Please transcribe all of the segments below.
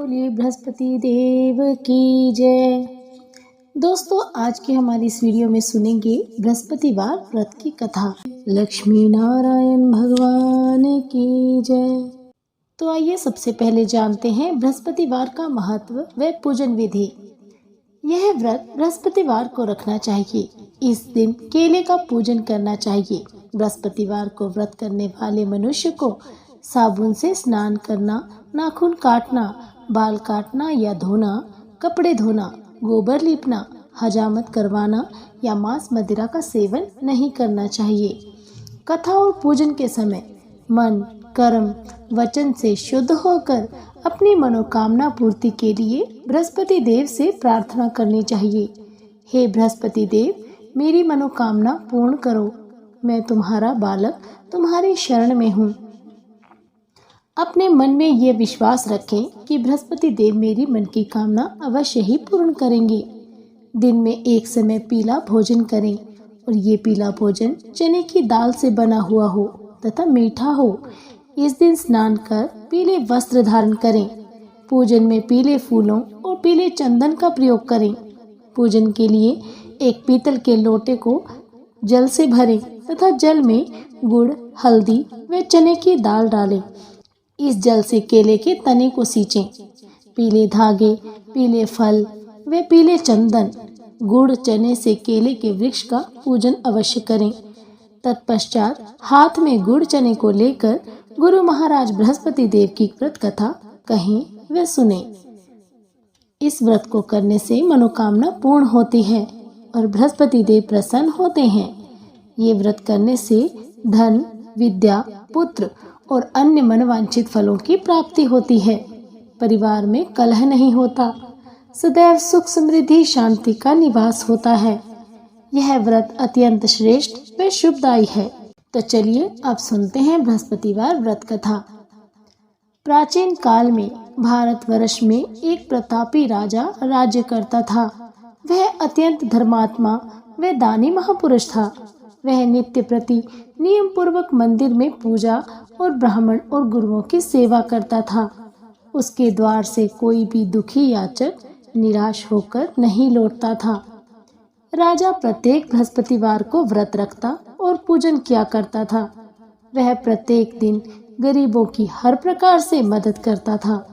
बोलिए बृहस्पति देव की जय। दोस्तों, आज की हमारी इस वीडियो में सुनेंगे बृहस्पतिवार व्रत की कथा। लक्ष्मी नारायण भगवान की जय। तो आइए सबसे पहले जानते हैं बृहस्पतिवार का महत्व व पूजन विधि। यह व्रत बृहस्पतिवार को रखना चाहिए। इस दिन केले का पूजन करना चाहिए। बृहस्पतिवार को व्रत करने वाले मनुष्य को साबुन से स्नान करना, नाखून काटना, बाल काटना या धोना, कपड़े धोना, गोबर लीपना, हजामत करवाना या मांस मदिरा का सेवन नहीं करना चाहिए। कथा और पूजन के समय मन, कर्म, वचन से शुद्ध होकर अपनी मनोकामना पूर्ति के लिए बृहस्पति देव से प्रार्थना करनी चाहिए। हे बृहस्पति देव, मेरी मनोकामना पूर्ण करो। मैं तुम्हारा बालक तुम्हारी शरण में हूँ। अपने मन में ये विश्वास रखें कि बृहस्पति देव मेरी मन की कामना अवश्य ही पूर्ण करेंगे। दिन में एक समय पीला भोजन करें और ये पीला भोजन चने की दाल से बना हुआ हो तथा मीठा हो। इस दिन स्नान कर पीले वस्त्र धारण करें। पूजन में पीले फूलों और पीले चंदन का प्रयोग करें। पूजन के लिए एक पीतल के लोटे को जल से भरें तथा जल में गुड़, हल्दी व चने की दाल डालें। इस जल से केले के तने को सींचें। पीले धागे, पीले फल व पीले चंदन, गुड़, चने से केले के वृक्ष का पूजन अवश्य करें। तत्पश्चात हाथ में गुड़ चने को लेकर गुरु महाराज बृहस्पति देव की व्रत कथा कहें व सुने। इस व्रत को करने से मनोकामना पूर्ण होती है और बृहस्पति देव प्रसन्न होते हैं। ये व्रत करने से धन, विद्या, पुत्र और अन्य मनवांछित फलों की प्राप्ति होती है। परिवार में कलह नहीं होता। सदैव सुख, समृद्धि, शांति का निवास होता है। यह व्रत अत्यंत श्रेष्ठ व शुभदायी है। तो चलिए अब सुनते हैं बृहस्पतिवार व्रत कथा। प्राचीन काल में भारतवर्ष में एक प्रतापी राजा राज्य करता था। वह अत्यंत धर्मात्मा व दानी महापुरुष था। वह नित्य प्रति नियम पूर्वक मंदिर में पूजा और ब्राह्मण और गुरुओं की सेवा करता था। उसके द्वार से कोई भी दुखी याचक निराश होकर नहीं लौटता था। राजा प्रत्येक बृहस्पतिवार को व्रत रखता और पूजन किया करता था। वह प्रत्येक दिन गरीबों की हर प्रकार से मदद करता था।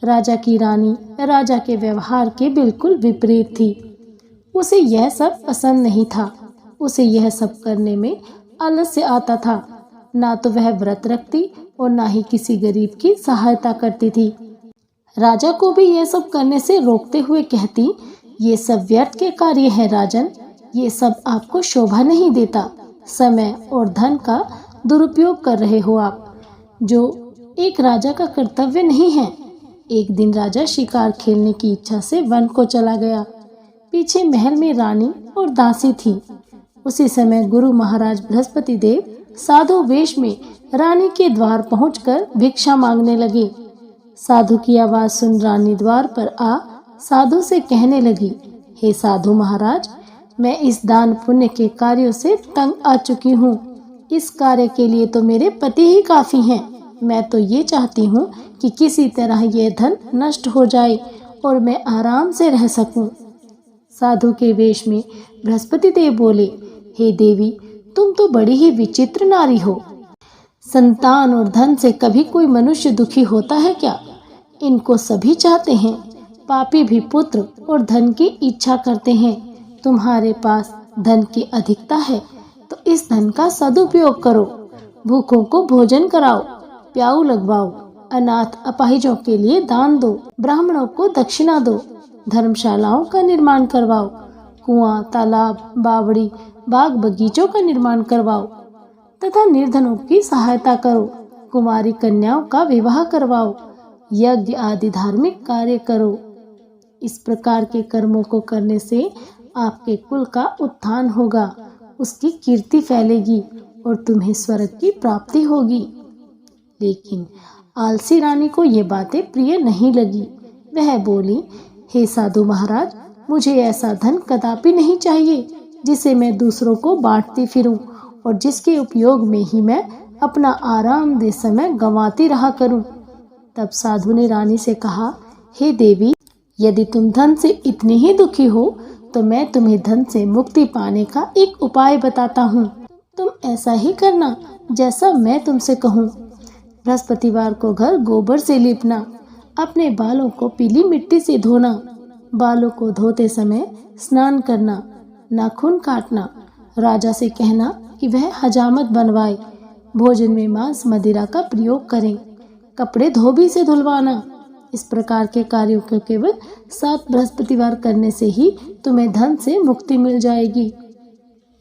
राजा की रानी राजा के व्यवहार के बिल्कुल विपरीत थी। उसे यह सब पसंद नहीं था। उसे यह सब करने में आलस्य आता था। ना तो वह व्रत रखती और ना ही किसी गरीब की सहायता करती थी। राजा को भी यह सब करने से रोकते हुए कहती, ये सब व्यर्थ के कार्य है राजन। ये सब आपको शोभा नहीं देता। समय और धन का दुरुपयोग कर रहे हो आप, जो एक राजा का कर्तव्य नहीं है। एक दिन राजा शिकार खेलने की इच्छा से वन को चला गया। पीछे महल में रानी और दासी थी। उसी समय गुरु महाराज बृहस्पति देव साधु वेश में रानी के द्वार पहुंचकर भिक्षा मांगने लगे। साधु की आवाज सुन रानी द्वार पर आ साधु से कहने लगी, हे साधु महाराज, मैं इस दान पुण्य के कार्यों से तंग आ चुकी हूँ। इस कार्य के लिए तो मेरे पति ही काफी हैं। मैं तो ये चाहती हूँ कि किसी तरह यह धन नष्ट हो जाए और मैं आराम से रह सकूं। साधु के वेश में बृहस्पति देव बोले, हे देवी, तुम तो बड़ी ही विचित्र नारी हो। संतान और धन से कभी कोई मनुष्य दुखी होता है क्या? इनको सभी चाहते हैं। पापी भी पुत्र और धन की इच्छा करते हैं। तुम्हारे पास धन की अधिकता है तो इस धन का सदुपयोग करो। भूखों को भोजन कराओ, प्याऊ लगवाओ, अनाथ अपाहिजों के लिए दान दो, ब्राह्मणों को दक्षिणा दो, धर्मशालाओं का निर्माण करवाओ, कुआं, तालाब, बावड़ी, बाग बगीचों का निर्माण करवाओ तथा निर्धनों की सहायता करो। कुमारी कन्याओं का विवाह करवाओ, यज्ञ आदि धार्मिक कार्य करो। इस प्रकार के कर्मों को करने से आपके कुल का उत्थान होगा, उसकी कीर्ति फैलेगी और तुम्हें स्वर्ग की प्राप्ति होगी। लेकिन आलसी रानी को ये बातें प्रिय नहीं लगी। वह बोली, हे साधु महाराज, मुझे ऐसा धन कदापि नहीं चाहिए जिसे मैं दूसरों को बांटती फिरूं और जिसके उपयोग में ही मैं अपना आरामदेह समय गंवाती रहा करूं। तब साधु ने रानी से कहा, हे देवी, यदि तुम धन से इतने ही दुखी हो तो मैं तुम्हें धन से मुक्ति पाने का एक उपाय बताता हूँ। तुम ऐसा ही करना जैसा मैं तुमसे कहूँ। बृहस्पतिवार को घर गोबर से लीपना, अपने बालों को पीली मिट्टी से धोना, बालों को धोते समय स्नान करना, नाखून काटना, राजा से कहना कि वह हजामत बनवाए, भोजन में मांस मदिरा का प्रयोग करें, कपड़े धोबी से धुलवाना। इस प्रकार के कार्यों को केवल 7 बृहस्पतिवार करने से ही तुम्हें धन से मुक्ति मिल जाएगी।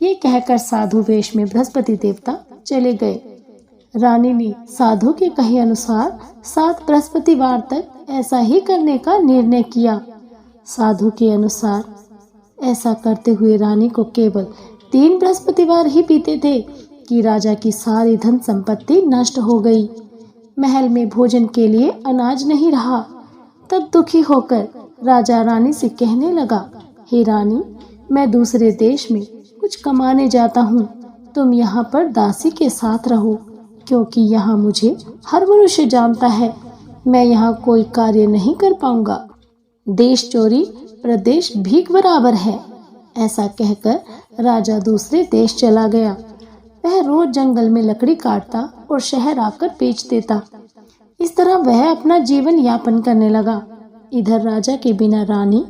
ये कहकर साधु वेश में बृहस्पति देवता चले गए। रानी ने साधु के कहे अनुसार 7 बृहस्पतिवार तक ऐसा ही करने का निर्णय किया। साधु के अनुसार ऐसा करते हुए रानी को केवल 3 बृहस्पतिवार ही बीते थे कि राजा की सारी धन संपत्ति नष्ट हो गई। महल में भोजन के लिए अनाज नहीं रहा। तब दुखी होकर राजा रानी से कहने लगा, हे रानी, मैं दूसरे देश में कुछ कमाने जाता हूँ। तुम यहाँ पर दासी के साथ रहो, क्योंकि यहाँ मुझे हर मनुष्य जानता है। मैं यहाँ कोई कार्य नहीं कर पाऊंगा। देश चोरी प्रदेश भीख बराबर है। ऐसा कहकर राजा दूसरे देश चला गया। वह रोज जंगल में लकड़ी काटता और शहर आकर बेच देता। इस तरह वह अपना जीवन यापन करने लगा। इधर राजा के बिना रानी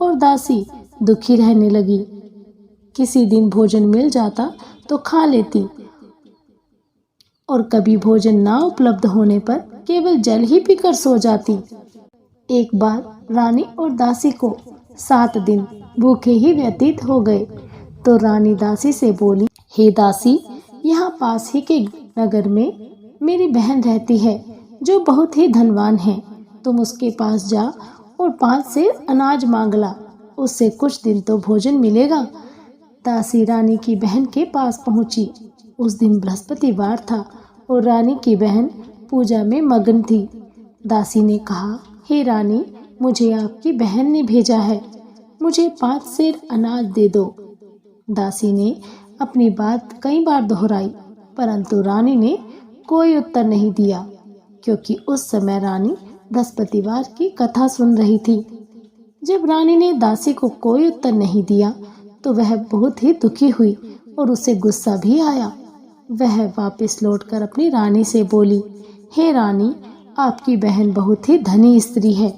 और दासी दुखी रहने लगी। किसी दिन भोजन मिल जाता तो खा लेती, और कभी भोजन ना उपलब्ध होने पर केवल जल ही पीकर सो जाती। एक बार रानी और दासी को 7 दिन भूखे ही व्यतीत हो गए तो रानी दासी से बोली, हे दासी, यहाँ पास ही के नगर में मेरी बहन रहती है जो बहुत ही धनवान है। तुम उसके पास जा और 5 सेर अनाज मांग ला, उससे कुछ दिन तो भोजन मिलेगा। दासी रानी की बहन के पास पहुंची। उस दिन बृहस्पतिवार था और रानी की बहन पूजा में मगन थी। दासी ने कहा, हे रानी, मुझे आपकी बहन ने भेजा है, मुझे 5 सेर अनाज दे दो। दासी ने अपनी बात कई बार दोहराई, परंतु रानी ने कोई उत्तर नहीं दिया, क्योंकि उस समय रानी बृहस्पतिवार की कथा सुन रही थी। जब रानी ने दासी को कोई उत्तर नहीं दिया तो वह बहुत ही दुखी हुई और उसे गुस्सा भी आया। वह वापस लौटकर अपनी रानी से बोली, हे रानी, आपकी बहन बहुत ही धनी स्त्री है।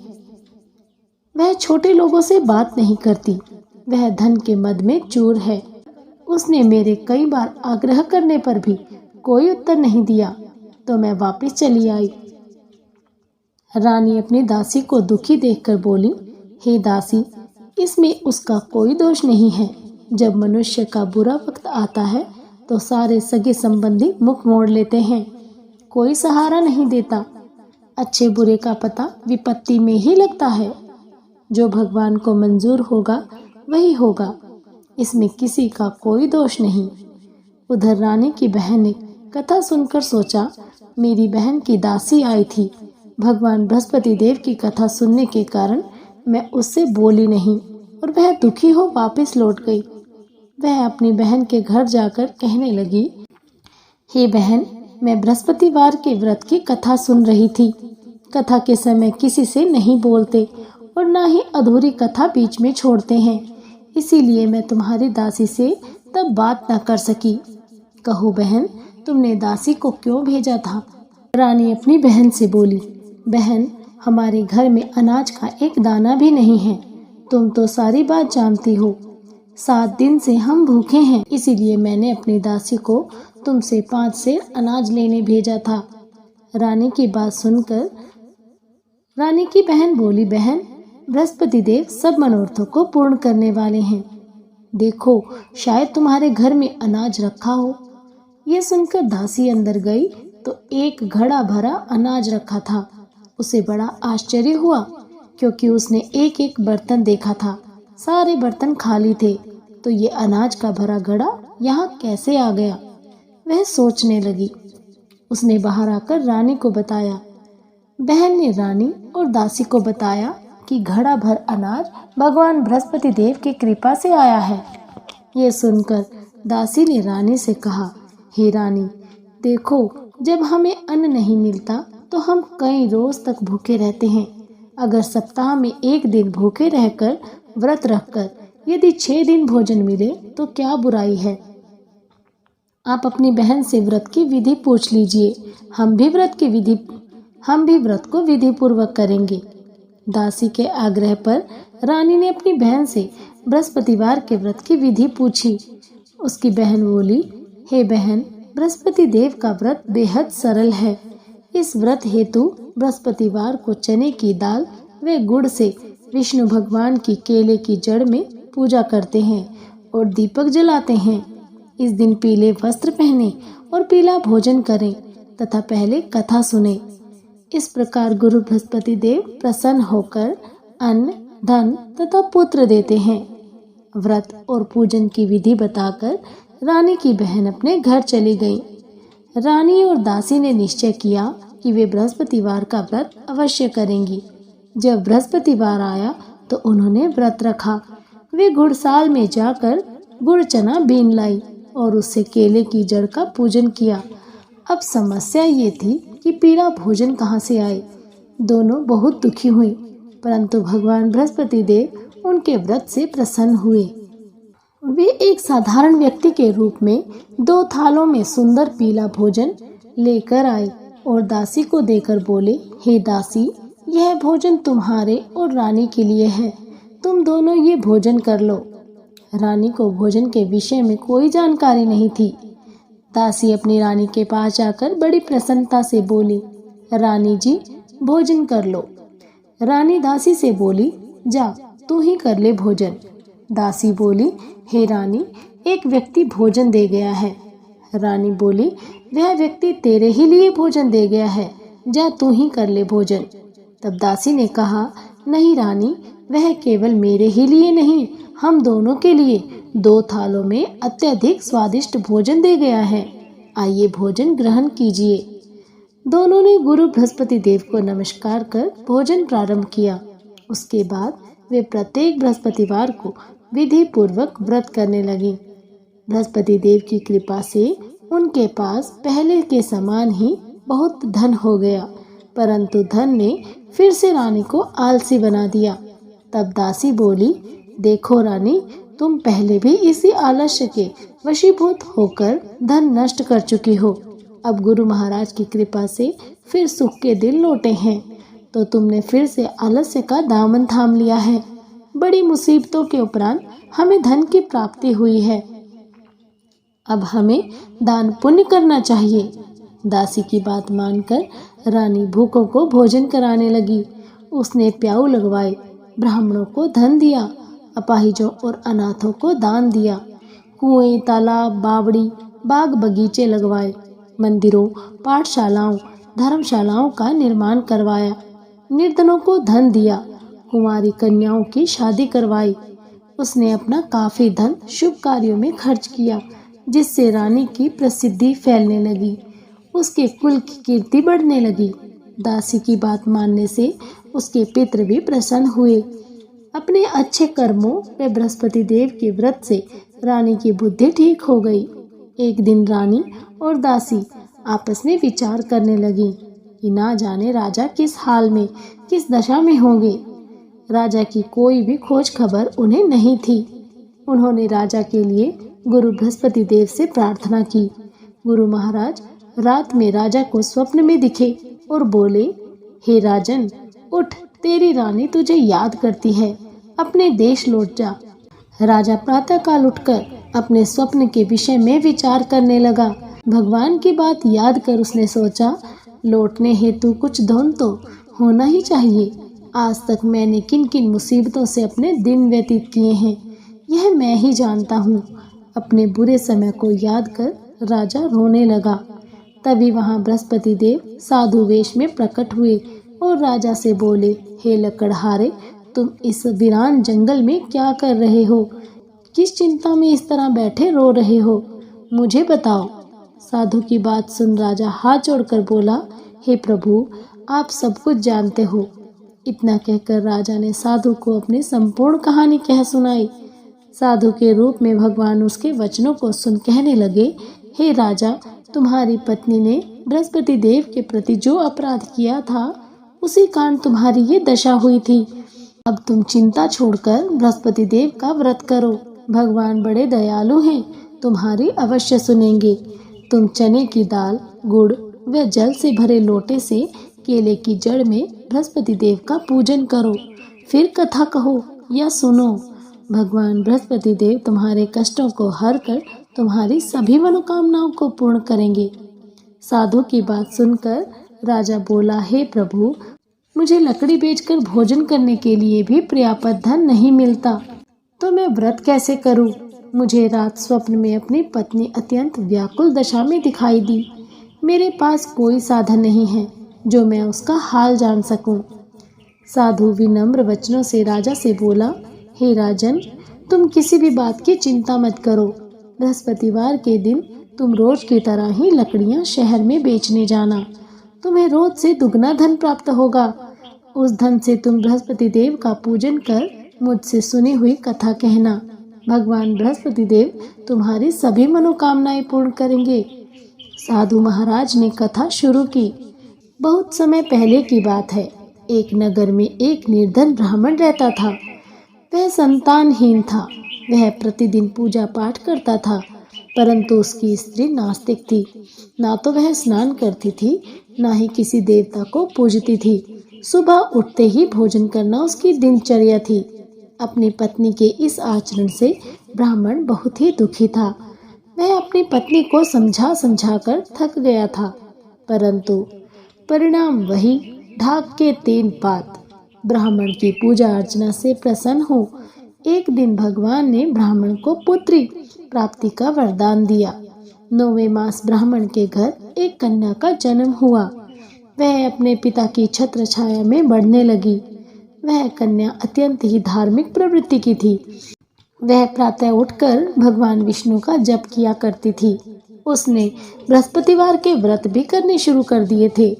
वह छोटे लोगों से बात नहीं करती। वह धन के मद में चूर है। उसने मेरे कई बार आग्रह करने पर भी कोई उत्तर नहीं दिया तो मैं वापस चली आई। रानी अपनी दासी को दुखी देखकर बोली, हे दासी, इसमें उसका कोई दोष नहीं है। जब मनुष्य का बुरा वक्त आता है तो सारे सगे संबंधी मुख मोड़ लेते हैं, कोई सहारा नहीं देता। अच्छे बुरे का पता विपत्ति में ही लगता है। जो भगवान को मंजूर होगा वही होगा, इसमें किसी का कोई दोष नहीं। उधर रानी की बहन ने कथा सुनकर सोचा, मेरी बहन की दासी आई थी। भगवान बृहस्पति देव की कथा सुनने के कारण मैं उससे बोली नहीं और वह दुखी हो वापस लौट गई। वह अपनी बहन के घर जाकर कहने लगी, हे बहन, मैं बृहस्पतिवार के व्रत की कथा सुन रही थी। कथा के समय किसी से नहीं बोलते और ना ही अधूरी कथा बीच में छोड़ते हैं, इसीलिए मैं तुम्हारी दासी से तब बात न कर सकी। कहो बहन, तुमने दासी को क्यों भेजा था? रानी अपनी बहन से बोली, बहन, हमारे घर में अनाज का एक दाना भी नहीं है। तुम तो सारी बात जानती हो। 7 दिन से हम भूखे हैं, इसीलिए मैंने अपनी दासी को तुमसे 5 सेर अनाज लेने भेजा था। रानी की बात सुनकर रानी की बहन बोली, बहन, बृहस्पति देव सब मनोरथों को पूर्ण करने वाले हैं। देखो, शायद तुम्हारे घर में अनाज रखा हो। यह सुनकर दासी अंदर गई तो एक घड़ा भरा अनाज रखा था। उसे बड़ा आश्चर्य हुआ, क्योंकि उसने एक एक बर्तन देखा था। सारे बर्तन खाली थे, तो ये अनाज का भरा घड़ा यहाँ कैसे आ गया? वह सोचने लगी। उसने बाहर आकर रानी को बताया। बहन ने रानी और दासी को बताया कि घड़ा भर अनाज भगवान बृहस्पति देव की कृपा से आया है। ये सुनकर दासी ने रानी से कहा, हे रानी, देखो, जब हमें अन्न नहीं मिलता तो हम कई रोज तक भूखे रहते हैं। अगर सप्ताह में एक दिन भूखे रहकर व्रत रखकर यदि 6 दिन भोजन मिले तो क्या बुराई है। आप अपनी बहन से व्रत की विधि पूछ लीजिए, हम भी व्रत को विधि पूर्वक करेंगे। दासी के आग्रह पर रानी ने अपनी बहन से बृहस्पतिवार के व्रत की विधि पूछी। उसकी बहन बोली, हे बहन, बृहस्पति देव का व्रत बेहद सरल है। इस व्रत हेतु बृहस्पतिवार को चने की दाल व गुड़ से विष्णु भगवान की केले की जड़ में पूजा करते हैं और दीपक जलाते हैं। इस दिन पीले वस्त्र पहने और पीला भोजन करें तथा पहले कथा सुने। इस प्रकार गुरु बृहस्पति देव प्रसन्न होकर अन्न, धन तथा पुत्र देते हैं। व्रत और पूजन की विधि बताकर रानी की बहन अपने घर चली गई। रानी और दासी ने निश्चय किया कि वे बृहस्पतिवार का व्रत अवश्य करेंगी। जब बृहस्पतिवार आया तो उन्होंने व्रत रखा। वे गुड़साल में जाकर गुड़ चना बीन लाई और उससे केले की जड़ का पूजन किया। अब समस्या ये थी कि पीला भोजन कहाँ से आए। दोनों बहुत दुखी हुई, परंतु भगवान बृहस्पति देव उनके व्रत से प्रसन्न हुए। वे एक साधारण व्यक्ति के रूप में 2 थालों में सुंदर पीला भोजन लेकर आए और दासी को देकर बोले, हे दासी, यह भोजन तुम्हारे और रानी के लिए है, तुम दोनों ये भोजन कर लो। रानी को भोजन के विषय में कोई जानकारी नहीं थी। दासी अपनी रानी के पास जाकर बड़ी प्रसन्नता से बोली, रानी जी, भोजन कर लो। रानी दासी से बोली, जा तू ही कर ले भोजन। दासी बोली, हे रानी, एक व्यक्ति भोजन दे गया है। रानी बोली, वह व्यक्ति तेरे ही लिए भोजन दे गया है, जा तू ही कर ले भोजन। तब दासी ने कहा, नहीं रानी, वह केवल मेरे ही लिए नहीं, हम दोनों के लिए 2 थालों में अत्यधिक स्वादिष्ट भोजन दे गया है, आइए भोजन ग्रहण कीजिए। दोनों ने गुरु बृहस्पति देव को नमस्कार कर भोजन प्रारंभ किया। उसके बाद वे प्रत्येक बृहस्पतिवार को विधि पूर्वक व्रत करने लगी। बृहस्पति देव की कृपा से उनके पास पहले के समान ही बहुत धन हो गया, परंतु धन ने फिर से रानी को आलसी बना दिया। तब दासी बोली, देखो रानी, तुम पहले भी इसी आलस्य के वशीभूत होकर धन नष्ट कर चुकी हो। अब गुरु महाराज की कृपा से फिर सुख के दिन लौटे हैं, तो तुमने फिर से आलस्य का दामन थाम लिया है। बड़ी मुसीबतों के उपरांत हमें धन की प्राप्ति हुई है, अब हमें दान पुण्य करना चाहिए। दासी की बात मानकर रानी भूखों को भोजन कराने लगी। उसने प्याऊ लगवाए, ब्राह्मणों को धन दिया, अपाहिजों और अनाथों को दान दिया। कुएं, तालाब, बावड़ी, बाग बगीचे लगवाए। मंदिरों, पाठशालाओं, धर्मशालाओं का निर्माण करवाया। निर्धनों को धन दिया। कुंवारी कन्याओं की शादी करवाई। उसने अपना काफी धन शुभ कार्यों में खर्च किया, जिससे रानी की प्रसिद्धि फैलने लगी, उसके कुल की कीर्ति बढ़ने लगी। दासी की बात मानने से उसके पितृ भी प्रसन्न हुए। अपने अच्छे कर्मों व बृहस्पति देव के व्रत से रानी की बुद्धि ठीक हो गई। एक दिन रानी और दासी आपस में विचार करने लगी कि ना जाने राजा किस हाल में, किस दशा में होंगे। राजा की कोई भी खोज खबर उन्हें नहीं थी। उन्होंने राजा के लिए गुरु बृहस्पति देव से प्रार्थना की। गुरु महाराज रात में राजा को स्वप्न में दिखे और बोले, हे राजन, उठ, तेरी रानी तुझे याद करती है, अपने देश लौट जा। राजा प्रातःकाल उठकर अपने स्वप्न के विषय में विचार करने लगा। भगवान की बात याद कर उसने सोचा, लौटने हेतु कुछ धन तो होना ही चाहिए। आज तक मैंने किन किन मुसीबतों से अपने दिन व्यतीत किए हैं, यह मैं ही जानता हूँ। अपने बुरे समय को याद कर राजा रोने लगा। तभी वहाँ बृहस्पति देव साधु वेश में प्रकट हुए और राजा से बोले, हे लकड़हारे, तुम इस वीरान जंगल में क्या कर रहे हो? किस चिंता में इस तरह बैठे रो रहे हो? मुझे बताओ। साधु की बात सुन राजा हाथ जोड़कर बोला, हे प्रभु, आप सब कुछ जानते हो। इतना कहकर राजा ने साधु को अपनी संपूर्ण कहानी कह सुनाई। साधु के रूप में भगवान उसके वचनों को सुन कहने लगे, हे राजा, तुम्हारी पत्नी ने बृहस्पति देव के प्रति जो अपराध किया था उसी कारण तुम्हारी ये दशा हुई थी। अब तुम चिंता छोड़कर बृहस्पति देव का व्रत करो। भगवान बड़े दयालु हैं, तुम्हारी अवश्य सुनेंगे। तुम चने की दाल, गुड़ व जल से भरे लोटे से केले की जड़ में बृहस्पति देव का पूजन करो, फिर कथा कहो या सुनो। भगवान बृहस्पति देव तुम्हारे कष्टों को हर कर तुम्हारी सभी मनोकामनाओं को पूर्ण करेंगे। साधु की बात सुनकर राजा बोला, हे प्रभु, मुझे लकड़ी बेचकर भोजन करने के लिए भी पर्याप्त धन नहीं मिलता, तो मैं व्रत कैसे करूं? मुझे रात स्वप्न में अपनी पत्नी अत्यंत व्याकुल दशा में दिखाई दी। मेरे पास कोई साधन नहीं है जो मैं उसका हाल जान सकूं। साधु विनम्र वचनों से राजा से बोला, हे राजन, तुम किसी भी बात की चिंता मत करो। बृहस्पतिवार के दिन तुम रोज की तरह ही लकड़ियां शहर में बेचने जाना। तुम्हें रोज से दुगना धन प्राप्त होगा। उस धन से तुम बृहस्पति देव का पूजन कर मुझसे सुनी हुई कथा कहना। भगवान बृहस्पति देव तुम्हारी सभी मनोकामनाएं पूर्ण करेंगे। साधु महाराज ने कथा शुरू की। बहुत समय पहले की बात है। एक नगर में एक निर्धन ब्राह्मण रहता था। वह संतानहीन था। वह प्रतिदिन पूजा पाठ करता था, परंतु उसकी स्त्री नास्तिक थी। ना तो वह स्नान करती थी, ना ही किसी देवता को पूजती थी। सुबह उठते ही भोजन करना उसकी दिनचर्या थी। अपनी पत्नी के इस आचरण से ब्राह्मण बहुत ही दुखी था। वह अपनी पत्नी को समझा समझाकर थक गया था, परंतु परिणाम वही, ढाक के 3 पात। ब्राह्मण की पूजा अर्चना से प्रसन्न हो एक दिन भगवान ने ब्राह्मण को पुत्री प्राप्ति का वरदान दिया। 9वें मास ब्राह्मण के घर एक कन्या का जन्म हुआ। वह अपने पिता की छत्र छाया में बढ़ने लगी। वह कन्या अत्यंत ही धार्मिक प्रवृत्ति की थी। वह प्रातः उठकर भगवान विष्णु का जप किया करती थी। उसने बृहस्पतिवार के व्रत भी करने शुरू कर दिए थे।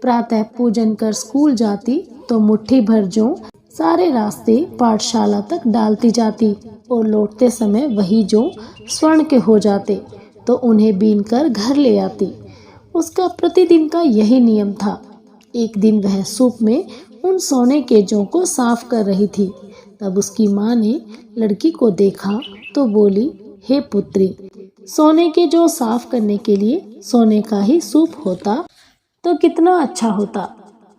प्रातः पूजन कर स्कूल जाती तो मुट्ठी भर जौ सारे रास्ते पाठशाला तक डालती जाती और लौटते समय वही जौ स्वर्ण के हो जाते तो उन्हें बीनकर घर ले आती। उसका प्रतिदिन का यही नियम था। एक दिन वह सूप में उन सोने के जौ को साफ कर रही थी। तब उसकी माँ ने लड़की को देखा तो बोली, हे पुत्री, सोने के जौ साफ करने के लिए सोने का ही सूप होता तो कितना अच्छा होता।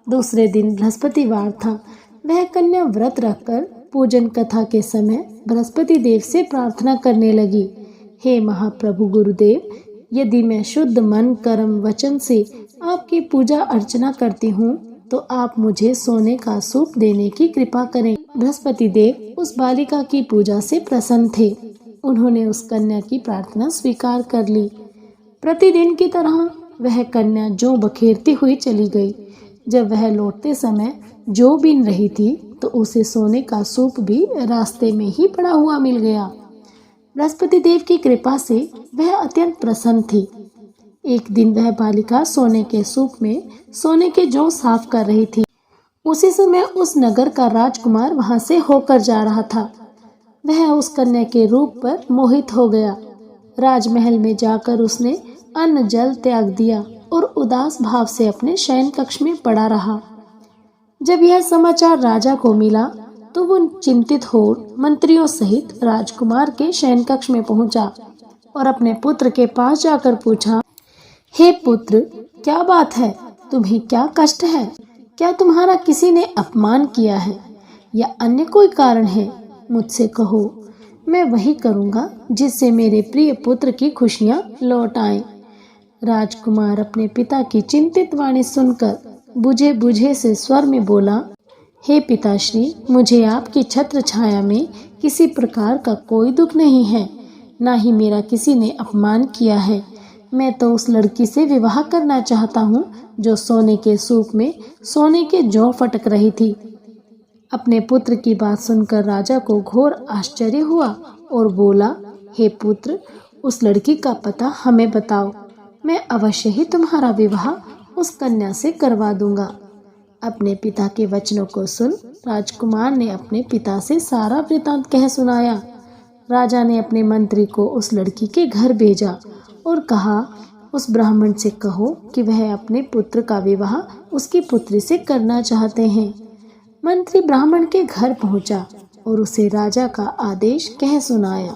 दूसरे दिन बृहस्पतिवार था। वह कन्या व्रत रखकर पूजन कथा के समय बृहस्पति देव से प्रार्थना करने लगी, हे महाप्रभु गुरुदेव, यदि मैं शुद्ध मन कर्म वचन से आपकी पूजा अर्चना करती हूँ तो आप मुझे सोने का सूप देने की कृपा करें। बृहस्पति देव उस बालिका की पूजा से प्रसन्न थे। उन्होंने उस कन्या की प्रार्थना स्वीकार कर ली। प्रतिदिन की तरह वह कन्या जौ बखेरती हुई चली गई। जब वह लौटते समय जौ बीन रही थी तो उसे सोने का सूप भी रास्ते में ही पड़ा हुआ मिल गया। बृहस्पति देव की कृपा से वह अत्यंत प्रसन्न थी। एक दिन वह बालिका सोने के सूप में सोने के जौ साफ कर रही थी। उसी समय उस नगर का राजकुमार वहां से होकर जा रहा था। वह उस कन्या के रूप पर मोहित हो गया। राजमहल में जाकर उसने अन्न जल त्याग दिया और उदास भाव से अपने शयन कक्ष में पड़ा रहा। जब यह समाचार राजा को मिला तो वो चिंतित हो मंत्रियों सहित राजकुमार के शयन कक्ष में पहुंचा और अपने पुत्र के पास जाकर पूछा, हे पुत्र, क्या बात है? तुम्हें क्या कष्ट है? क्या तुम्हारा किसी ने अपमान किया है या अन्य कोई कारण है? मुझसे कहो, मैं वही करूंगा जिससे मेरे प्रिय पुत्र की खुशियां लौट आएं। राजकुमार अपने पिता की चिंतित वाणी सुनकर बुझे बुझे से स्वर में बोला, हे पिताश्री, मुझे आपकी छत्र छाया में किसी प्रकार का कोई दुख नहीं है, ना ही मेरा किसी ने अपमान किया है। मैं तो उस लड़की से विवाह करना चाहता हूँ जो सोने के सूप में सोने के जौ फटक रही थी। अपने पुत्र की बात सुनकर राजा को घोर आश्चर्य हुआ और बोला, हे पुत्र, उस लड़की का पता हमें बताओ, मैं अवश्य ही तुम्हारा विवाह उस कन्या से करवा दूंगा। अपने पिता के वचनों को सुन राजकुमार ने अपने पिता से सारा वृतांत कह सुनाया। राजा ने अपने मंत्री को उस लड़की के घर भेजा और कहा, उस ब्राह्मण से कहो कि वह अपने पुत्र का विवाह उसकी पुत्री से करना चाहते हैं। मंत्री ब्राह्मण के घर पहुंचा और उसे राजा का आदेश कह सुनाया।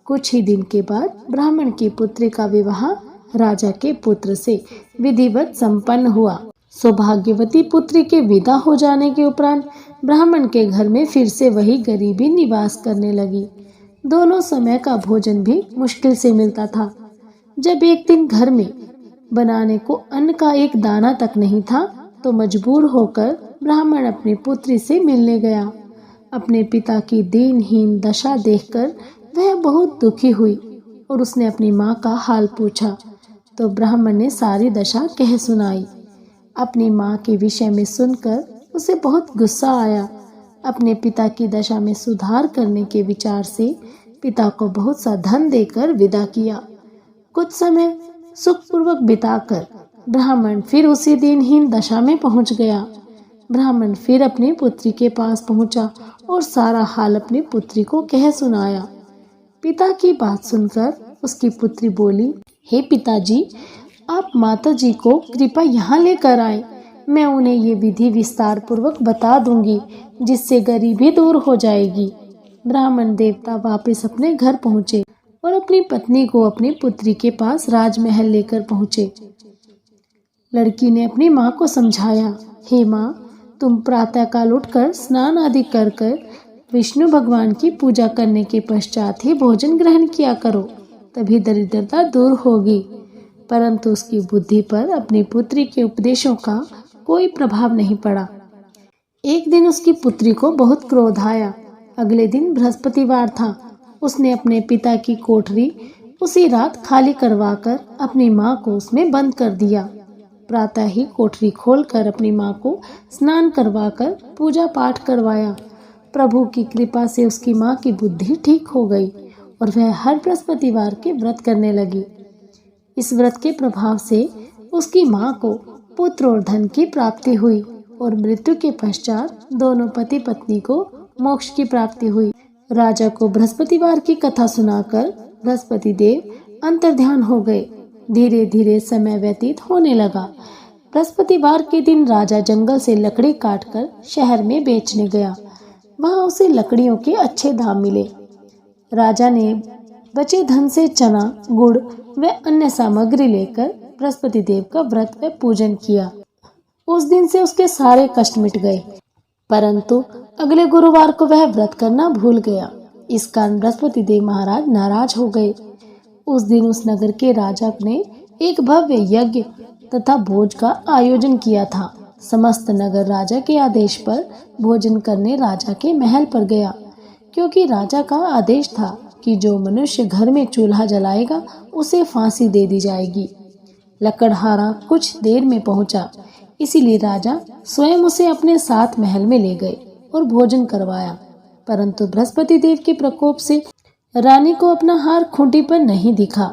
कुछ ही दिन के बाद ब्राह्मण की पुत्री का विवाह राजा के पुत्र से विधिवत संपन्न हुआ। सौभाग्यवती पुत्री के विदा हो जाने के उपरांत ब्राह्मण के घर में फिर से वही गरीबी निवास करने लगी। दोनों समय का भोजन भी मुश्किल से मिलता था। जब एक दिन घर में बनाने को अन्न का एक दाना तक नहीं था तो मजबूर होकर ब्राह्मण अपनी पुत्री से मिलने गया। अपने पिता की दीनहीन दशा देखकर वह बहुत दुखी हुई और उसने अपनी माँ का हाल पूछा तो ब्राह्मण ने सारी दशा कह सुनाई। अपनी माँ के विषय में सुनकर उसे बहुत गुस्सा आया। अपने पिता की दशा में सुधार करने के विचार से पिता को बहुत सा धन देकर विदा किया। कुछ समय सुखपूर्वक बिताकर ब्राह्मण फिर उसी दिनहीन दशा में पहुंच गया। ब्राह्मण फिर अपनी पुत्री के पास पहुंचा और सारा हाल अपनी पुत्री को कह सुनाया। पिता की बात सुनकर उसकी पुत्री बोली, हे पिताजी, आप माताजी को कृपया यहाँ लेकर आए। मैं उन्हें ये विधि विस्तार पूर्वक बता दूंगी जिससे गरीबी दूर हो जाएगी। ब्राह्मण देवता वापस अपने घर पहुँचे और अपनी पत्नी को अपनी पुत्री के पास राजमहल लेकर पहुँचे। लड़की ने अपनी माँ को समझाया, हे माँ, तुम प्रातःकाल उठकर स्नान आदि कर विष्णु भगवान की पूजा करने के पश्चात ही भोजन ग्रहण किया करो, तभी दरिद्रता दूर होगी। परंतु उसकी बुद्धि पर अपनी पुत्री के उपदेशों का कोई प्रभाव नहीं पड़ा। एक दिन उसकी पुत्री को बहुत क्रोध आया। अगले दिन बृहस्पतिवार था। उसने अपने पिता की कोठरी उसी रात खाली करवाकर अपनी माँ को उसमें बंद कर दिया। प्रातः ही कोठरी खोलकर अपनी माँ को स्नान करवाकर पूजा पाठ करवाया। प्रभु की कृपा से उसकी माँ की बुद्धि ठीक हो गई और वह हर बृहस्पतिवार के व्रत करने लगी। इस व्रत के प्रभाव से उसकी माँ को पुत्र और धन की प्राप्ति हुई और मृत्यु के पश्चात दोनों पति पत्नी को मोक्ष की प्राप्ति हुई। राजा को बृहस्पतिवार की कथा सुनाकर बृहस्पति देव अंतर्ध्यान हो गए। धीरे धीरे समय व्यतीत होने लगा। बृहस्पतिवार के दिन राजा जंगल से लकड़ी काटकर शहर में बेचने गया। वहां उसे लकड़ियों के अच्छे दाम मिले। राजा ने बचे धन से चना, गुड़ व अन्य सामग्री लेकर बृहस्पति देव का व्रत व पूजन किया। उस दिन से उसके सारे कष्ट मिट गए। परंतु अगले गुरुवार को वह व्रत करना भूल गया। इस कारण बृहस्पति देव महाराज नाराज हो गए। उस दिन उस नगर के राजा ने एक भव्य यज्ञ तथा भोज का आयोजन किया था। समस्त नगर राजा के आदेश पर भोजन करने राजा के महल पर गया, क्योंकि राजा का आदेश था कि जो मनुष्य घर में चूल्हा जलाएगा उसे फांसी दे दी जाएगी। लकड़हारा कुछ देर में पहुंचा, इसीलिए राजा स्वयं उसे अपने साथ महल में ले गए और भोजन करवाया। परंतु बृहस्पति देव के प्रकोप से रानी को अपना हार खूंटी पर नहीं दिखा।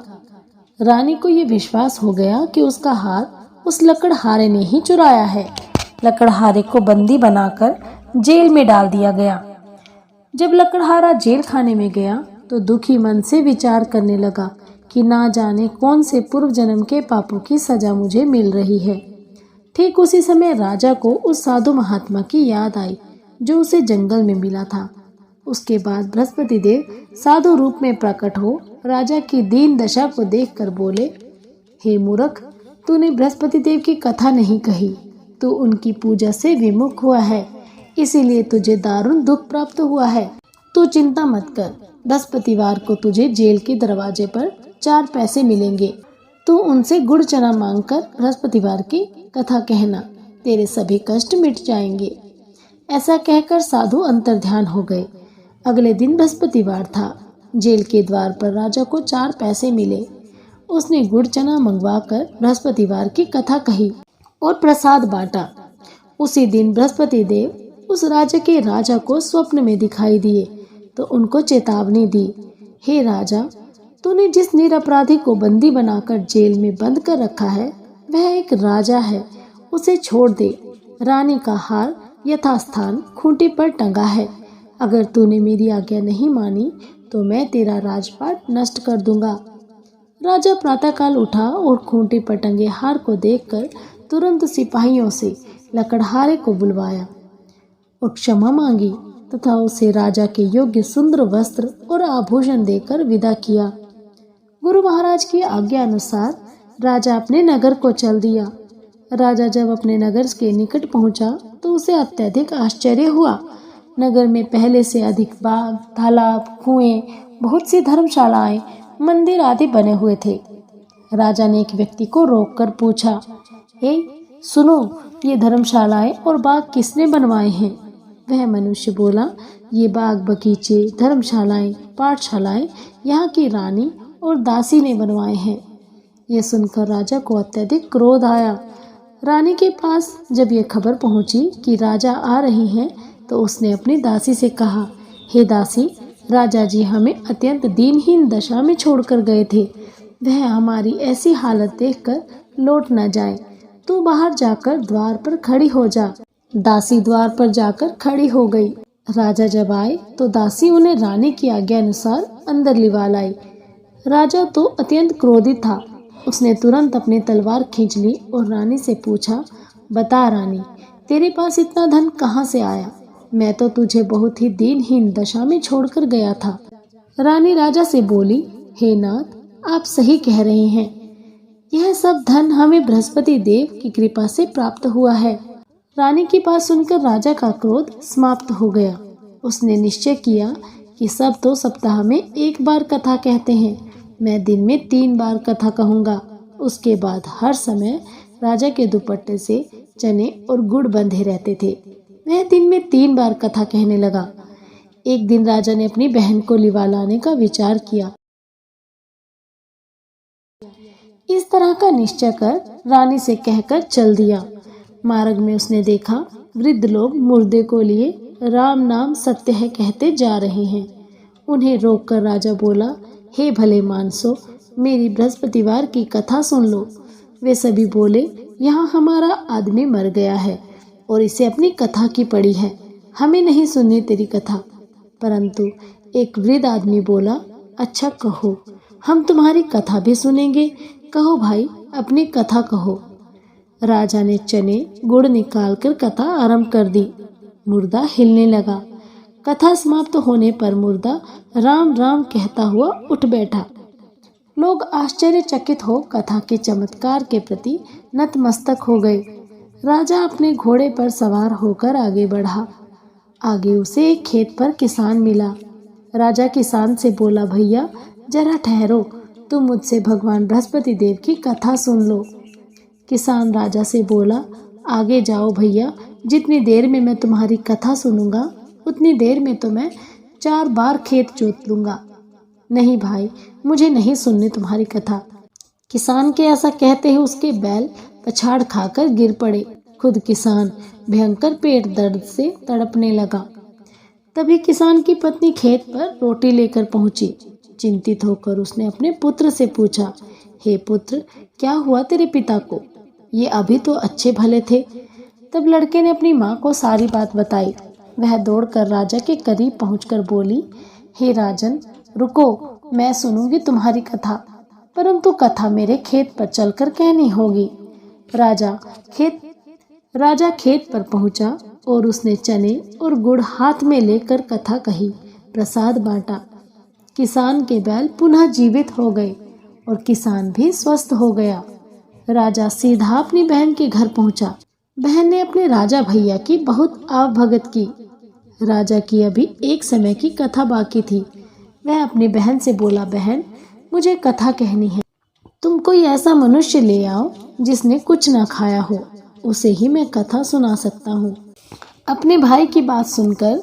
रानी को ये विश्वास हो गया कि उसका हार उस लकड़हारे ने ही चुराया है। लकड़हारे को बंदी बनाकर जेल में डाल दिया गया। जब लकड़हारा जेल खाने में गया तो दुखी मन से विचार करने लगा कि ना जाने कौन से पूर्व जन्म के पापों की सजा मुझे मिल रही है। ठीक उसी समय राजा को उस साधु महात्मा की याद आई जो उसे जंगल में मिला था। उसके बाद बृहस्पति देव साधु रूप में प्रकट हो राजा की दीन दशा को देखकर बोले, हे मूर्ख, तूने बृहस्पति देव की कथा नहीं कही। तू उनकी पूजा से विमुख हुआ है, इसीलिए तुझे दारुण दुख प्राप्त हुआ है। तू चिंता मत कर, बृहस्पतिवार को तुझे जेल के दरवाजे पर 4 पैसे मिलेंगे। तू उनसे गुड़ चना मांगकर बृहस्पतिवार की कथा कहना, तेरे सभी कष्ट मिट जाएंगे। ऐसा कहकर साधु अंतर्ध्यान हो गए। अगले दिन बृहस्पतिवार था। जेल के द्वार पर राजा को 4 पैसे मिले। उसने गुड़ चना मंगवाकर बृहस्पतिवार की कथा कही और प्रसाद बांटा। उसी दिन बृहस्पति देव उस राज्य के राजा को स्वप्न में दिखाई दिए तो उनको चेतावनी दी, हे राजा, तूने जिस निरपराधी को बंदी बनाकर जेल में बंद कर रखा है वह एक राजा है, उसे छोड़ दे। रानी का हार यथास्थान खूंटी पर टंगा है। अगर तूने मेरी आज्ञा नहीं मानी तो मैं तेरा राजपाट नष्ट कर दूंगा। राजा प्रातःकाल उठा और खूंटी पर टंगे हार को देखकर तुरंत सिपाहियों से लकड़हारे को बुलवाया और क्षमा मांगी तथा उसे राजा के योग्य सुंदर वस्त्र और आभूषण देकर विदा किया। गुरु महाराज की आज्ञा अनुसार राजा अपने नगर को चल दिया। राजा जब अपने नगर के निकट पहुंचा तो उसे अत्यधिक आश्चर्य हुआ। नगर में पहले से अधिक बाग, तालाब, कुएं, बहुत सी धर्मशालाएं, मंदिर आदि बने हुए थे। राजा ने एक व्यक्ति को रोककर पूछा, हे सुनो, ये धर्मशालाएं और बाग किसने बनवाए हैं? वह मनुष्य बोला, ये बाग, बगीचे, धर्मशालाएं, पाठशालाएं यहाँ की रानी और दासी ने बनवाए हैं। ये सुनकर राजा को अत्यधिक क्रोध आया। रानी के पास जब ये खबर पहुंची कि राजा आ रहे हैं तो उसने अपनी दासी से कहा, हे दासी, राजा जी हमें अत्यंत दीनहीन दशा में छोड़कर गए थे। वह हमारी ऐसी हालत देखकर लौट न जाए। तू बाहर जाकर द्वार पर खड़ी हो जा। दासी द्वार पर जाकर खड़ी हो गई। राजा जब आए तो दासी उन्हें रानी की आज्ञा अनुसार अंदर लिवा लाई। राजा तो अत्यंत क्रोधित था। उसने तुरंत अपनी तलवार खींच ली और रानी से पूछा, बता रानी, तेरे पास इतना धन कहाँ से आया? मैं तो तुझे बहुत ही दीनहीन दशा में छोड़कर गया था। रानी राजा से बोली, हे नाथ, आप सही कह रहे हैं। यह सब धन हमें बृहस्पति देव की कृपा से प्राप्त हुआ है। रानी की बात सुनकर राजा का क्रोध समाप्त हो गया। उसने निश्चय किया कि सब तो सप्ताह में एक बार कथा कहते हैं, मैं दिन में 3 बार कथा कहूँगा। उसके बाद हर समय राजा के दुपट्टे से चने और गुड़ बंधे रहते थे। वह दिन में 3 बार कथा कहने लगा। एक दिन राजा ने अपनी बहन को लिवा लाने का विचार किया। इस तरह का निश्चय कर रानी से कहकर चल दिया। मार्ग में उसने देखा वृद्ध लोग मुर्दे को लिए राम नाम सत्य है कहते जा रहे हैं। उन्हें रोककर राजा बोला, हे भले मानसो, मेरी बृहस्पतिवार की कथा सुन लो। वे सभी बोले, यहाँ हमारा आदमी मर गया है और इसे अपनी कथा की पड़ी है, हमें नहीं सुननी तेरी कथा। परंतु एक वृद्ध आदमी बोला, अच्छा कहो, हम तुम्हारी कथा भी सुनेंगे। कहो भाई, अपनी कथा कहो। राजा ने चने गुड़ निकालकर कथा आरंभ कर दी। मुर्दा हिलने लगा। कथा समाप्त होने पर मुर्दा राम राम कहता हुआ उठ बैठा। लोग आश्चर्यचकित हो कथा के चमत्कार के प्रति नतमस्तक हो गए। राजा अपने घोड़े पर सवार होकर आगे बढ़ा। आगे उसे एक खेत पर किसान मिला। राजा किसान से बोला, भैया जरा ठहरो, तुम मुझसे भगवान बृहस्पति देव की कथा सुन लो। किसान राजा से बोला, आगे जाओ भैया, जितनी देर में मैं तुम्हारी कथा सुनूंगा उतनी देर में तो मैं 4 बार खेत जोत लूंगा। नहीं भाई, मुझे नहीं सुननी तुम्हारी कथा। किसान के ऐसा कहते ही उसके बैल पछाड़ खाकर गिर पड़े। खुद किसान भयंकर पेट दर्द से तड़पने लगा। तभी किसान की पत्नी खेत पर रोटी लेकर पहुंची। चिंतित होकर उसने अपने पुत्र से पूछा, हे पुत्र, क्या हुआ तेरे पिता को? ये अभी तो अच्छे भले थे। तब लड़के ने अपनी माँ को सारी बात बताई। वह दौड़कर राजा के करीब पहुंचकर बोली, हे राजन, रुको, मैं सुनूंगी तुम्हारी कथा, परंतु कथा मेरे खेत पर चलकर कहनी होगी। राजा खेत पर पहुंचा और उसने चने और गुड़ हाथ में लेकर कथा कही, प्रसाद बांटा। किसान के बैल पुनः जीवित हो गए और किसान भी स्वस्थ हो गया। राजा सीधा अपनी बहन के घर पहुंचा। बहन ने अपने राजा भैया की बहुत आवभगत की। राजा की अभी एक समय की कथा बाकी थी। वह अपनी बहन से बोला, बहन, मुझे कथा कहनी है। तुम कोई ऐसा मनुष्य ले आओ जिसने कुछ न खाया हो, उसे ही मैं कथा सुना सकता हूँ। अपने भाई की बात सुनकर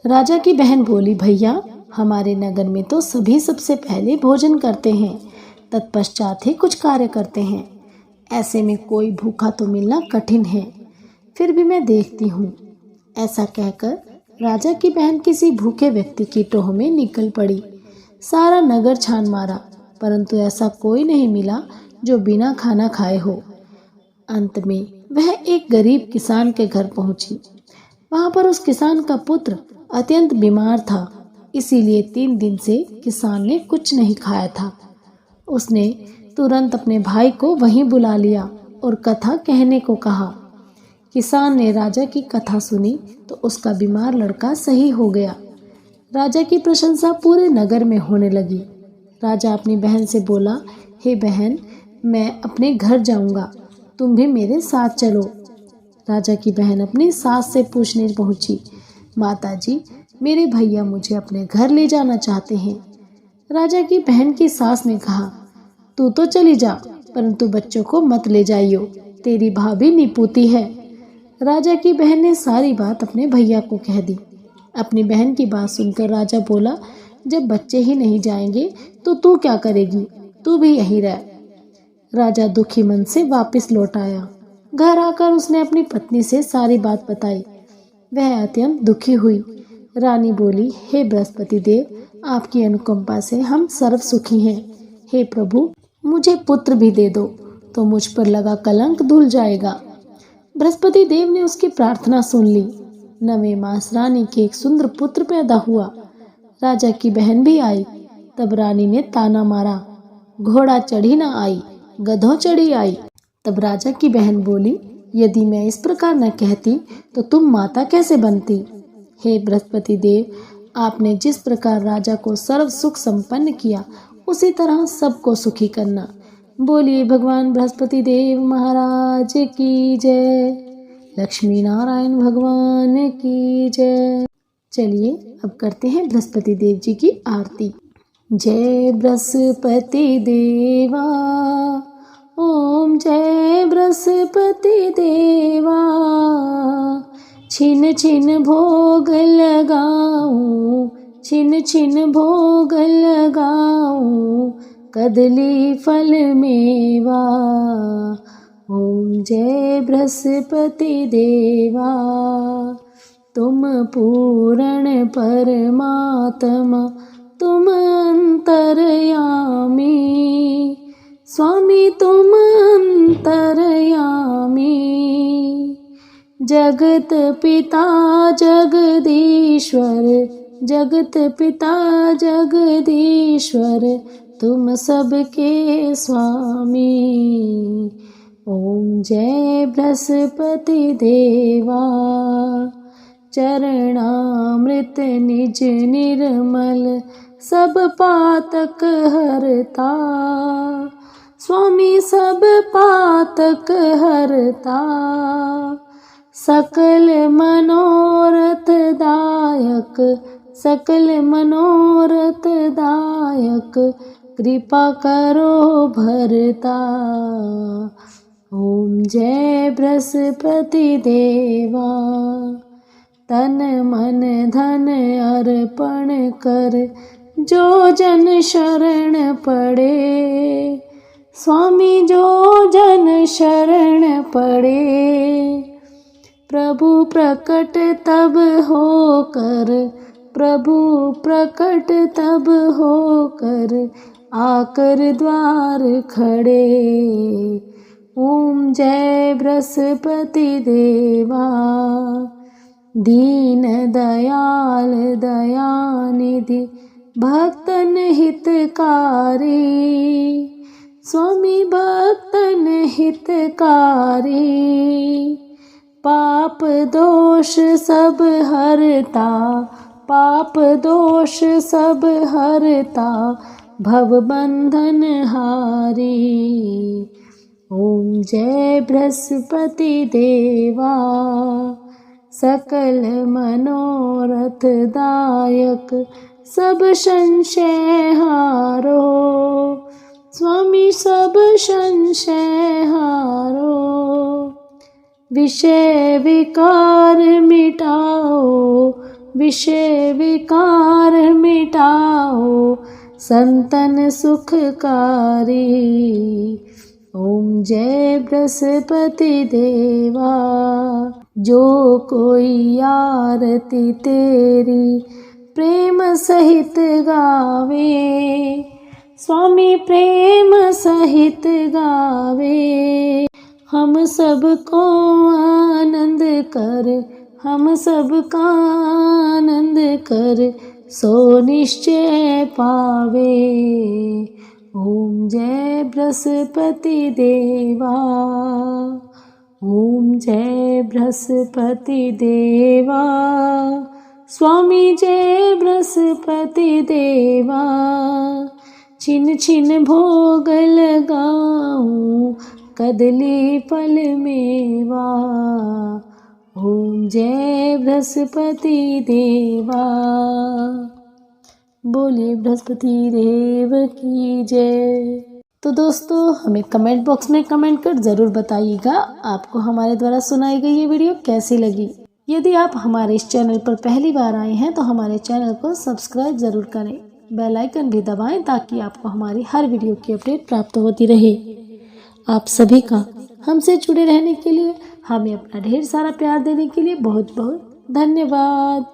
राजा की बहन बोली, भैया, हमारे नगर में तो सभी सबसे पहले भोजन करते हैं, तत्पश्चात ही कुछ कार्य करते हैं। ऐसे में कोई भूखा तो मिलना कठिन है, फिर भी मैं देखती हूँ। ऐसा कहकर राजा की बहन किसी भूखे व्यक्ति की टोह में निकल पड़ी। सारा नगर छान मारा, परंतु ऐसा कोई नहीं मिला जो बिना खाना खाए हो। अंत में वह एक गरीब किसान के घर पहुंची। वहां पर उस किसान का पुत्र अत्यंत बीमार था, इसीलिए 3 दिन से किसान ने कुछ नहीं खाया था। उसने तुरंत अपने भाई को वहीं बुला लिया और कथा कहने को कहा। किसान ने राजा की कथा सुनी तो उसका बीमार लड़का सही हो गया। राजा की प्रशंसा पूरे नगर में होने लगी। राजा अपनी बहन से बोला, हे बहन, मैं अपने घर जाऊंगा, तुम भी मेरे साथ चलो। राजा की बहन अपनी सास से पूछने पहुंची, माताजी, मेरे भैया मुझे अपने घर ले जाना चाहते हैं। राजा की बहन की सास ने कहा, तू तो चली जा, परंतु बच्चों को मत ले जाइयो, तेरी भाभी निपुती है। राजा की बहन ने सारी बात अपने भैया को कह दी। अपनी बहन की बात सुनकर राजा बोला, जब बच्चे ही नहीं जाएंगे तो तू क्या करेगी, तू भी यहीं रह। राजा दुखी मन से वापस लौट आया। घर आकर उसने अपनी पत्नी से सारी बात बताई। वह अत्यंत दुखी हुई। रानी बोली, हे बृहस्पति देव, आपकी अनुकंपा से हम सर्व सुखी हैं। हे प्रभु, मुझे पुत्र भी दे दो तो मुझ पर लगा कलंक धुल जाएगा। बृहस्पति देव ने उसकी प्रार्थना सुन ली। 9वें मास रानी के एक सुंदर पुत्र पैदा हुआ। राजा की बहन भी आई। तब रानी ने ताना मारा, घोड़ा चढ़ी न आई, गधों चढ़ी आई। तब राजा की बहन बोली, यदि मैं इस प्रकार न कहती तो तुम माता कैसे बनती। हे बृहस्पति देव, आपने जिस प्रकार राजा को सर्व सुख संपन्न किया, उसी तरह सबको सुखी करना। बोलिए भगवान बृहस्पति देव महाराज की जय। लक्ष्मी नारायण भगवान की जय। चलिए अब करते हैं बृहस्पति देव जी की आरती। जय बृहस्पति देवा, ओम जय बृहस्पति देवा। छिन छिन भोग लगाऊं, छिन छिन भोग लगाऊं, कदली फल मेवा। ओम जय बृहस्पति देवा। तुम पूर्ण परमात्मा, तुम अंतर्यामी, स्वामी तुम अंतर्यामी। जगत पिता जगदीश्वर, जगत पिता जगदीश्वर, तुम सबके स्वामी। ओम जय बृहस्पति देवा। चरणामृत निज निर्मल, सब पातक हरता, स्वामी सब पातक हरता। सकल मनोरथ दायक, सकल मनोरथ दायक, कृपा करो भरता। ओम जय बृहस्पति देवा। तन मन धन अर्पण कर, जो जन शरण पड़े, स्वामी जो जन शरण पड़े। प्रभु प्रकट तब होकर, प्रभु प्रकट तब होकर, आकर द्वार खड़े। ओम जय बृहस्पति देवा। दीन दयाल दयानिधि, भक्तन हितकारी, स्वामी भक्तन हितकारी। पाप दोष सब हरता, पाप दोष सब हरता, भव बंधन हारी। ओम जय बृहस्पति देवा। सकल मनोरथ दायक, सब संशय हारो, स्वामी सब संशय हारो। विषय विकार मिटाओ, विषय विकार मिटाओ, संतन सुखकारी। ओम जय बृहस्पति देवा। जो कोई आरती तेरी प्रेम सहित गावे, स्वामी प्रेम सहित गावे। हम सबको आनंद कर, हम सबका आनंद कर, सो निश्चय पावे। ओम जय बृहस्पति देवा, ओम जय बृहस्पति देवा, स्वामी जय बृहस्पति देवा, छिन छिन भोग लगाऊं कदली फल मेवा। ओम जय बृहस्पति देवा। बोलिए बृहस्पति देव की जय। तो दोस्तों हमें कमेंट बॉक्स में कमेंट कर ज़रूर बताइएगा आपको हमारे द्वारा सुनाई गई ये वीडियो कैसी लगी। यदि आप हमारे इस चैनल पर पहली बार आए हैं तो हमारे चैनल को सब्सक्राइब ज़रूर करें, बेल आइकन भी दबाएं ताकि आपको हमारी हर वीडियो की अपडेट प्राप्त होती रहे। आप सभी का हमसे जुड़े रहने के लिए, हमें अपना ढेर सारा प्यार देने के लिए बहुत बहुत धन्यवाद।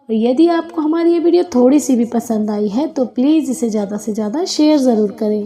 और यदि आपको हमारी ये वीडियो थोड़ी सी भी पसंद आई है तो प्लीज़ इसे ज़्यादा से ज़्यादा शेयर ज़रूर करें।